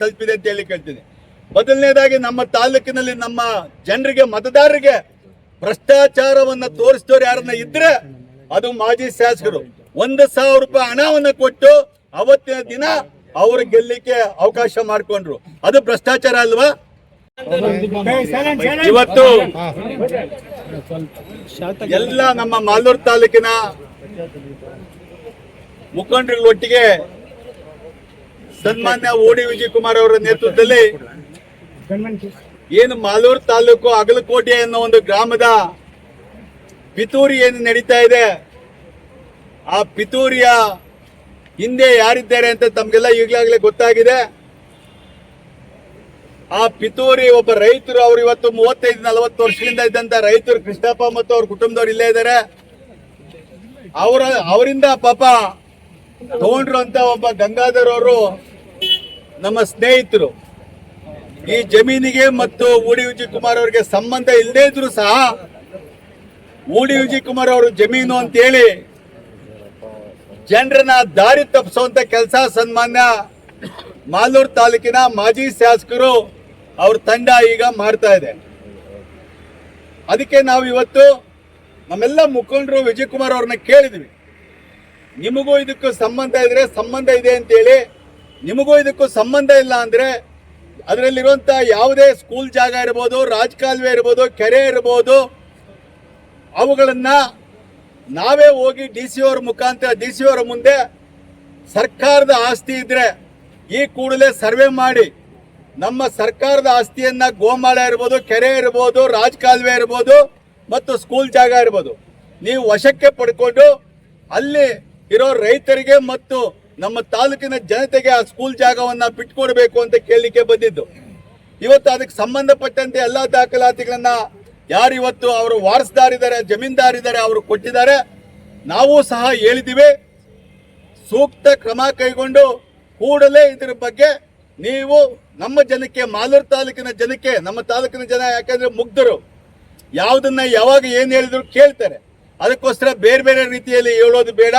ತಲುಪಿದೆ ಅಂತ ಹೇಳಿ ಕೇಳ್ತೀನಿ. ಮೊದಲನೇದಾಗಿ ನಮ್ಮ ತಾಲೂಕಿನಲ್ಲಿ ನಮ್ಮ ಜನರಿಗೆ ಮತದಾರರಿಗೆ ಭ್ರಷ್ಟಾಚಾರವನ್ನ ತೋರಿಸಿದವರು ಯಾರನ್ನ ಇದ್ರೆ ಅದು ಮಾಜಿ ಶಾಸಕರು. 1,000 ರೂಪಾಯಿ ಹಣವನ್ನ ಕೊಟ್ಟು ಅವತ್ತಿನ ದಿನ ಅವರು ಗೆಲ್ಲಿಕ್ಕೆ ಅವಕಾಶ ಮಾಡಿಕೊಂಡ್ರು. ಅದು ಭ್ರಷ್ಟಾಚಾರ ಅಲ್ವಾ? ಇವತ್ತು ಎಲ್ಲ ನಮ್ಮ ಮಾಲೂರು ತಾಲೂಕಿನ ಮುಖಂಡರುಗಳ ಒಟ್ಟಿಗೆ ಸನ್ಮಾನ್ಯ ಓಡಿ ವಿಜಯ್ ಕುಮಾರ್ ಅವರ ನೇತೃತ್ವದಲ್ಲಿ ಏನು ಮಾಲೂರು ತಾಲೂಕು ಅಗಲಕೋಟೆ ಅನ್ನೋ ಒಂದು ಗ್ರಾಮದ ಪಿತೂರಿ ಏನು ನಡೀತಾ ಇದೆ, ಆ ಪಿತೂರಿಯ ಹಿಂದೆ ಯಾರಿದ್ದಾರೆ ಅಂತ ತಮ್ಗೆಲ್ಲ ಈಗಾಗಲೇ ಗೊತ್ತಾಗಿದೆ. ಆ ಪಿತೂರಿ ಒಬ್ಬ ರೈತರು, ಅವರು ಇವತ್ತು 35-40 ವರ್ಷಗಳಿಂದ ಇದ್ದಂತ ರೈತರು ಕೃಷ್ಣಪ್ಪ ಮತ್ತು ಅವ್ರ ಕುಟುಂಬದವ್ರು ಇಲ್ಲೇ ಇದ್ದಾರೆ. ಅವರಿಂದ ಪಾಪ ತಗೊಂಡ್ರು ಅಂತ ಒಬ್ಬ ಗಂಗಾಧರ್ ಅವರು ನಮ್ಮ ಸ್ನೇಹಿತರು. ಈ ಜಮೀನಿಗೆ ಮತ್ತು ಓಡಿ ವಿಜಯ್ ಕುಮಾರ್ ಅವರಿಗೆ ಸಂಬಂಧ ಇಲ್ಲದೇ ಇದ್ರು ಸಹ ಓಡಿ ವಿಜಯ್ ಕುಮಾರ್ ಅವರು ಜಮೀನು ಅಂತೇಳಿ ಜನರನ್ನ ದಾರಿ ತಪ್ಪಿಸುವಂತ ಕೆಲಸ ಸನ್ಮಾನ್ಯ ಮಾಲೂರು ತಾಲೂಕಿನ ಮಾಜಿ ಶಾಸಕರು ಅವ್ರ ತಂಡ ಈಗ ಮಾಡ್ತಾ ಇದೆ. ಅದಕ್ಕೆ ನಾವು ಇವತ್ತು ನಮ್ಮೆಲ್ಲ ಮುಖಂಡರು ವಿಜಯ್ ಕುಮಾರ್ ಅವ್ರನ್ನ ಕೇಳಿದ್ವಿ, ನಿಮಗೂ ಇದಕ್ಕೂ ಸಂಬಂಧ ಇದ್ರೆ ಸಂಬಂಧ ಇದೆ ಅಂತೇಳಿ, ನಿಮಗೂ ಇದಕ್ಕೂ ಸಂಬಂಧ ಇಲ್ಲ ಅಂದ್ರೆ ಅದರಲ್ಲಿರುವಂತ ಯಾವುದೇ ಸ್ಕೂಲ್ ಜಾಗ ಇರ್ಬೋದು, ರಾಜಕಾಲುವೆ ಇರ್ಬೋದು, ಕೆರೆ ಇರ್ಬೋದು, ಅವುಗಳನ್ನ ನಾವೇ ಹೋಗಿ DC ಅವರ ಮುಖಾಂತರ DC ಅವರ ಮುಂದೆ ಸರ್ಕಾರದ ಆಸ್ತಿ ಇದ್ರೆ ಈ ಕೂಡಲೇ ಸರ್ವೆ ಮಾಡಿ ನಮ್ಮ ಸರ್ಕಾರದ ಆಸ್ತಿಯನ್ನ ಗೋಮಾಳ ಇರ್ಬೋದು, ಕೆರೆ ಇರ್ಬೋದು, ರಾಜಕಾಲುವೆ ಇರ್ಬೋದು ಮತ್ತು ಸ್ಕೂಲ್ ಜಾಗ ಇರ್ಬೋದು ನೀವು ವಶಕ್ಕೆ ಪಡ್ಕೊಂಡು ಅಲ್ಲಿ ಇರೋ ರೈತರಿಗೆ ಮತ್ತು ನಮ್ಮ ತಾಲೂಕಿನ ಜನತೆಗೆ ಆ ಸ್ಕೂಲ್ ಜಾಗವನ್ನ ಬಿಟ್ಕೊಡ್ಬೇಕು ಅಂತ ಕೇಳಲಿಕ್ಕೆ ಬಂದಿದ್ದು. ಇವತ್ತು ಅದಕ್ಕೆ ಸಂಬಂಧಪಟ್ಟಂತೆ ಎಲ್ಲಾ ದಾಖಲಾತಿಗಳನ್ನ ಯಾರು ಇವತ್ತು ಅವರು ವಾರಸ್ದಾರಿದ್ದಾರೆ, ಜಮೀನ್ದಾರಿದ್ದಾರೆ, ಅವರು ಕೊಟ್ಟಿದ್ದಾರೆ. ನಾವು ಸಹ ಹೇಳಿದ್ದೀವಿ, ಸೂಕ್ತ ಕ್ರಮ ಕೈಗೊಂಡು ಕೂಡಲೇ ಇದರ ಬಗ್ಗೆ ನೀವು ನಮ್ಮ ಜನಕ್ಕೆ, ಮಾಲೂರು ತಾಲೂಕಿನ ಜನಕ್ಕೆ, ನಮ್ಮ ತಾಲೂಕಿನ ಜನ ಯಾಕಂದ್ರೆ ಮುಗ್ಧರು, ಯಾವುದನ್ನ ಯಾವಾಗ ಏನ್ ಹೇಳಿದ್ರು ಕೇಳ್ತಾರೆ. ಅದಕ್ಕೋಸ್ಕರ ಬೇರೆ ಬೇರೆ ರೀತಿಯಲ್ಲಿ ಹೇಳೋದು ಬೇಡ,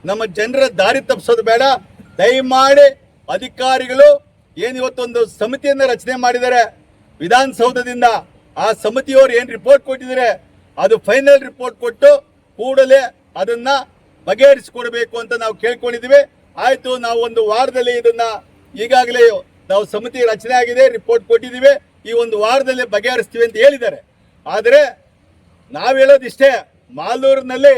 ನಮ್ಮ ಜನರ ದಾರಿ ತಪ್ಪಿಸೋದು ಬೇಡ. ದಯಮಾಡಿ ಅಧಿಕಾರಿಗಳು ಇವತ್ತೊಂದು ಸಮಿತಿಯನ್ನ ರಚನೆ ಮಾಡಿದ್ದಾರೆ ವಿಧಾನಸೌಧದಿಂದ, ಆ ಸಮಿತಿಯವರು ಏನ್ ರಿಪೋರ್ಟ್ ಕೊಟ್ಟಿದ್ದಾರೆ ಅದು ಫೈನಲ್ ರಿಪೋರ್ಟ್ ಕೊಟ್ಟು ಕೂಡಲೇ ಅದನ್ನ ಬಗೆಹರಿಸಿಕೊಡ್ಬೇಕು ಅಂತ ನಾವು ಕೇಳ್ಕೊಂಡಿದ್ದೀವಿ. ಆಯ್ತು, ನಾವು 1 ವಾರದಲ್ಲಿ ಇದನ್ನ ಈಗಾಗಲೇ ನಾವು ಸಮಿತಿ ರಚನೆ ಆಗಿದೆ, ರಿಪೋರ್ಟ್ ಕೊಟ್ಟಿದ್ದೀವಿ, ಈ 1 ವಾರದಲ್ಲಿ ಬಗೆಹರಿಸ್ತೀವಿ ಅಂತ ಹೇಳಿದ್ದಾರೆ. ಆದರೆ ನಾವು ಹೇಳೋದಿಷ್ಟೇ, ಮಾಲೂರಿನಲ್ಲಿ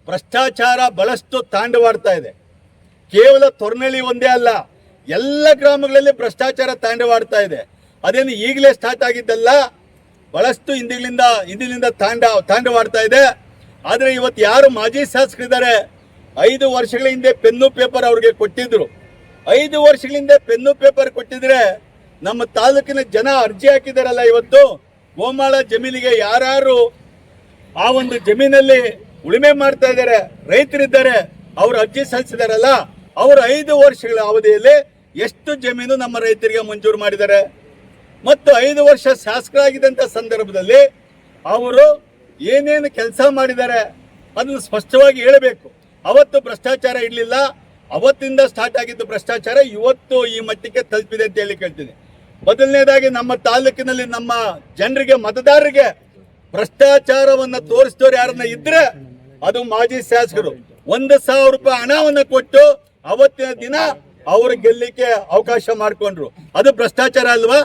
ಭ್ರಷ್ಟಾಚಾರ ಬಹಳಷ್ಟು ತಾಂಡವಾಡ್ತಾ ಇದೆ. ಕೇವಲ ತೊರ್ನಳ್ಳಿ ಒಂದೇ ಅಲ್ಲ, ಎಲ್ಲ ಗ್ರಾಮಗಳಲ್ಲಿ ಭ್ರಷ್ಟಾಚಾರ ತಾಂಡವಾಡ್ತಾ ಇದೆ. ಅದೇನು ಈಗಲೇ ಸ್ಟಾರ್ಟ್ ಆಗಿದ್ದಲ್ಲ, ಬಹಳಷ್ಟು ಹಿಂದಿನಿಂದ ತಾಂಡವಾಡ್ತಾ ಇದೆ. ಆದರೆ ಇವತ್ತು ಯಾರು ಮಾಜಿ ಶಾಸಕರಿದ್ದಾರೆ, 5 ವರ್ಷಗಳ ಹಿಂದೆ ಪೆನ್ನು ಪೇಪರ್ ಅವ್ರಿಗೆ ಕೊಟ್ಟಿದ್ರು. 5 ವರ್ಷಗಳ ಹಿಂದೆ ಪೆನ್ನು ಪೇಪರ್ ಕೊಟ್ಟಿದ್ರೆ ನಮ್ಮ ತಾಲೂಕಿನ ಜನ ಅರ್ಜಿ ಹಾಕಿದಾರಲ್ಲ, ಇವತ್ತು ಗೋಮಾಳ ಜಮೀನಿಗೆ ಯಾರು ಆ ಒಂದು ಜಮೀನಲ್ಲಿ ಉಳುಮೆ ಮಾಡ್ತಾ ಇದ್ದಾರೆ, ರೈತರಿದ್ದಾರೆ, ಅವರು ಅರ್ಜಿ ಸಲ್ಲಿಸಿದಾರಲ್ಲ, ಅವರು 5 ವರ್ಷಗಳ ಅವಧಿಯಲ್ಲಿ ಎಷ್ಟು ಜಮೀನು ನಮ್ಮ ರೈತರಿಗೆ ಮಂಜೂರು ಮಾಡಿದ್ದಾರೆ. ಮತ್ತು 5 ವರ್ಷ ಶಾಸಕರಾಗಿದ್ದಂಥ ಸಂದರ್ಭದಲ್ಲಿ ಅವರು ಏನೇನು ಕೆಲಸ ಮಾಡಿದ್ದಾರೆ ಅದನ್ನು ಸ್ಪಷ್ಟವಾಗಿ ಹೇಳಬೇಕು. ಅವತ್ತು ಭ್ರಷ್ಟಾಚಾರ ಇರಲಿಲ್ಲ, ಅವತ್ತಿಂದ ಸ್ಟಾರ್ಟ್ ಆಗಿದ್ದು ಭ್ರಷ್ಟಾಚಾರ ಇವತ್ತು ಈ ಮಟ್ಟಕ್ಕೆ ತಲುಪಿದೆ ಅಂತ ಹೇಳಿ ಕೇಳ್ತೀನಿ. ಮೊದಲನೇದಾಗಿ ನಮ್ಮ ತಾಲೂಕಿನಲ್ಲಿ ನಮ್ಮ ಜನರಿಗೆ ಮತದಾರರಿಗೆ ಭ್ರಷ್ಟಾಚಾರವನ್ನ ತೋರಿಸಿದವರು ಯಾರನ್ನ ಇದ್ರೆ ಅದು ಮಾಜಿ ಶಾಸಕರು. 1,000 ರೂಪಾಯಿ ಹಣವನ್ನ ಕೊಟ್ಟು ಅವತ್ತಿನ ದಿನ ಅವರು ಗೆಲ್ಲಿಕ್ಕೆ ಅವಕಾಶ ಮಾಡಿಕೊಂಡ್ರು. ಅದು ಭ್ರಷ್ಟಾಚಾರ ಅಲ್ವಾ?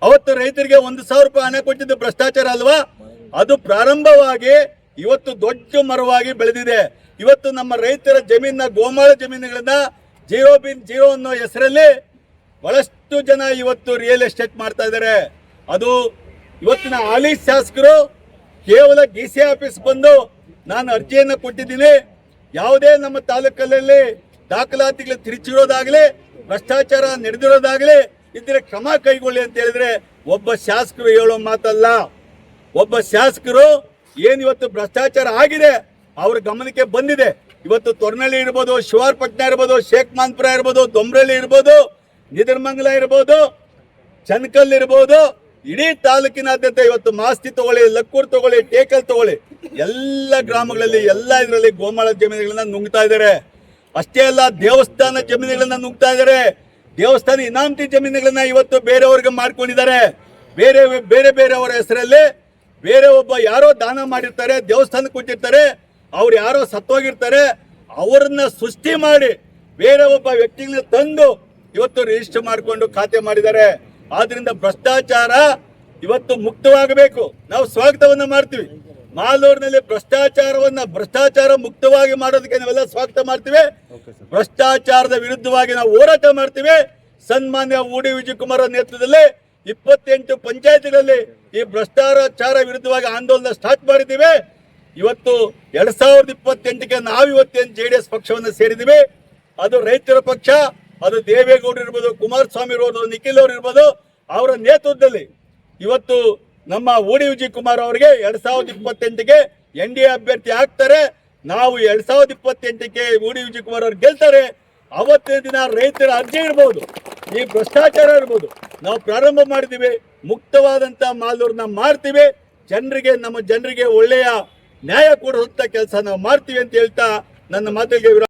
ಅವತ್ತು ರೈತರಿಗೆ 1,000 ರೂಪಾಯಿ ಹಣ ಕೊಟ್ಟಿದ್ದು ಭ್ರಷ್ಟಾಚಾರ ಅಲ್ವಾ? ಅದು ಪ್ರಾರಂಭವಾಗಿ ಇವತ್ತು ದೊಡ್ಡ ಮರವಾಗಿ ಬೆಳೆದಿದೆ. ಇವತ್ತು ನಮ್ಮ ರೈತರ ಜಮೀನ, ಗೋಮಾಳ ಜಮೀನುಗಳನ್ನ 0 ಅನ್ನೋ ಹೆಸರಲ್ಲಿ ಬಹಳಷ್ಟು ಜನ ಇವತ್ತು ರಿಯಲ್ ಎಸ್ಟೇಟ್ ಮಾಡ್ತಾ ಇದ್ದಾರೆ. ಅದು ಇವತ್ತಿನ ಹಾಲಿ ಶಾಸಕರು ಕೇವಲ DC ಆಫೀಸ್ ಬಂದು ನಾನು ಅರ್ಜಿಯನ್ನು ಕೊಟ್ಟಿದ್ದೀನಿ, ಯಾವುದೇ ನಮ್ಮ ತಾಲೂಕಲ್ಲಿ ದಾಖಲಾತಿಗಳು ತಿರುಚಿರೋದಾಗಲಿ, ಭ್ರಷ್ಟಾಚಾರ ನಡೆದಿರೋದಾಗಲಿ ಇದ್ರೆ ಕ್ರಮ ಕೈಗೊಳ್ಳಿ ಅಂತ ಹೇಳಿದ್ರೆ ಒಬ್ಬ ಶಾಸಕರು ಹೇಳೋ ಮಾತಲ್ಲ. ಒಬ್ಬ ಶಾಸಕರು ಏನಿವತ್ತು ಭ್ರಷ್ಟಾಚಾರ ಆಗಿದೆ ಅವ್ರ ಗಮನಕ್ಕೆ ಬಂದಿದೆ. ಇವತ್ತು ತೊರ್ನಳ್ಳಿ ಇರ್ಬೋದು, ಶಿವಾರಪಟ್ಟಣ ಇರ್ಬೋದು, ಶೇಖಮಾನ್ಪುರ ಇರ್ಬೋದು, ದೊಂಬ್ರಳ್ಳಿ ಇರ್ಬೋದು, ನಿದರ್ಮಂಗಲ ಇರ್ಬೋದು, ಚನ್ಕಲ್ ಇರ್ಬೋದು, ಇಡೀ ತಾಲೂಕಿನಾದ್ಯಂತ ಇವತ್ತು ಮಾಸ್ತಿ ತಗೊಳ್ಳಿ, ಲಕ್ಕೂರ್ ತಗೊಳ್ಳಿ, ಟೇಕಲ್ ತಗೊಳ್ಳಿ, ಎಲ್ಲ ಗ್ರಾಮಗಳಲ್ಲಿ ಎಲ್ಲ ಇದರಲ್ಲಿ ಗೋಮಾಳ ಜಮೀನುಗಳನ್ನ ನುಂಗ್ತಾ ಇದ್ದಾರೆ. ಅಷ್ಟೇ ಅಲ್ಲ, ದೇವಸ್ಥಾನ ಜಮೀನುಗಳನ್ನ ನುಂಗ್ತಾ ಇದ್ದಾರೆ. ದೇವಸ್ಥಾನ ಇನಾಮತಿ ಜಮೀನುಗಳನ್ನ ಇವತ್ತು ಬೇರೆಯವ್ರಿಗೆ ಮಾಡ್ಕೊಂಡಿದ್ದಾರೆ. ಬೇರೆ ಬೇರೆ ಬೇರೆಯವರ ಹೆಸರಲ್ಲಿ ಬೇರೆ ಒಬ್ಬ ಯಾರೋ ದಾನ ಮಾಡಿರ್ತಾರೆ, ದೇವಸ್ಥಾನಕ್ಕೆ ಕೊಟ್ಟಿರ್ತಾರೆ, ಅವ್ರು ಯಾರೋ ಸತ್ತೋಗಿರ್ತಾರೆ, ಅವರನ್ನ ಸೃಷ್ಟಿ ಮಾಡಿ ಬೇರೆ ಒಬ್ಬ ವ್ಯಕ್ತಿಗಳನ್ನ ತಂದು ಇವತ್ತು ರಿಜಿಸ್ಟರ್ ಮಾಡಿಕೊಂಡು ಖಾತೆ ಮಾಡಿದ್ದಾರೆ. ಆದ್ರಿಂದ ಭ್ರಷ್ಟಾಚಾರ ಇವತ್ತು ಮುಕ್ತವಾಗಬೇಕು. ನಾವು ಸ್ವಾಗತವನ್ನ ಮಾಡ್ತೀವಿ. ಮಾಲೂರಿನಲ್ಲಿ ಭ್ರಷ್ಟಾಚಾರ ಮುಕ್ತವಾಗಿ ಮಾಡೋದಕ್ಕೆ ನಾವೆಲ್ಲ ಸ್ವಾಗತ ಮಾಡ್ತೀವಿ. ಭ್ರಷ್ಟಾಚಾರದ ವಿರುದ್ಧವಾಗಿ ನಾವು ಹೋರಾಟ ಮಾಡ್ತೀವಿ. ಸನ್ಮಾನ್ಯ ಊಡಿ ವಿಜಯಕುಮಾರ್ ನೇತೃತ್ವದಲ್ಲಿ 28 ಪಂಚಾಯತಿಗಳಲ್ಲಿ ಈ ಭ್ರಷ್ಟಾಚಾರ ವಿರುದ್ಧವಾಗಿ ಆಂದೋಲನ ಸ್ಟಾರ್ಟ್ ಮಾಡಿದ್ದೀವಿ. ಇವತ್ತು 2028ಕ್ಕೆ ನಾವಿವತ್ತೇನು JDS ಪಕ್ಷವನ್ನು ಸೇರಿದ್ದೀವಿ. ಅದು ರೈತರ ಪಕ್ಷ, ಅದು ದೇವೇಗೌಡರು ಇರ್ಬೋದು, ಕುಮಾರಸ್ವಾಮಿ ಇರ್ಬೋದು, ನಿಖಿಲ್ ಅವರು ಇರ್ಬೋದು, ಅವರ ನೇತೃತ್ವದಲ್ಲಿ ಇವತ್ತು ನಮ್ಮ ಊಡಿ ವಿಜಯಕುಮಾರ್ ಅವರಿಗೆ 2028ಕ್ಕೆ NDA ಅಭ್ಯರ್ಥಿ ಆಗ್ತಾರೆ. ನಾವು 2028ಕ್ಕೆ ಊಡಿ ವಿಜಯಕುಮಾರ್ ಅವರು ಗೆಲ್ತಾರೆ. ಅವತ್ತಿನ ದಿನ ರೈತರ ಅರ್ಜಿ ಇರ್ಬೋದು, ಈ ಭ್ರಷ್ಟಾಚಾರ ಇರ್ಬೋದು, ನಾವು ಪ್ರಾರಂಭ ಮಾಡಿದ್ದೀವಿ. ಮುಕ್ತವಾದಂಥ ಮಾಲೂರನ್ನ ಮಾಡ್ತೀವಿ. ನಮ್ಮ ಜನರಿಗೆ ಒಳ್ಳೆಯ ನ್ಯಾಯ ಕೊಡುವಂಥ ಕೆಲಸ ನಾವು ಮಾಡ್ತೀವಿ ಅಂತ ಹೇಳ್ತಾ ನನ್ನ ಮಾತಿಗೆ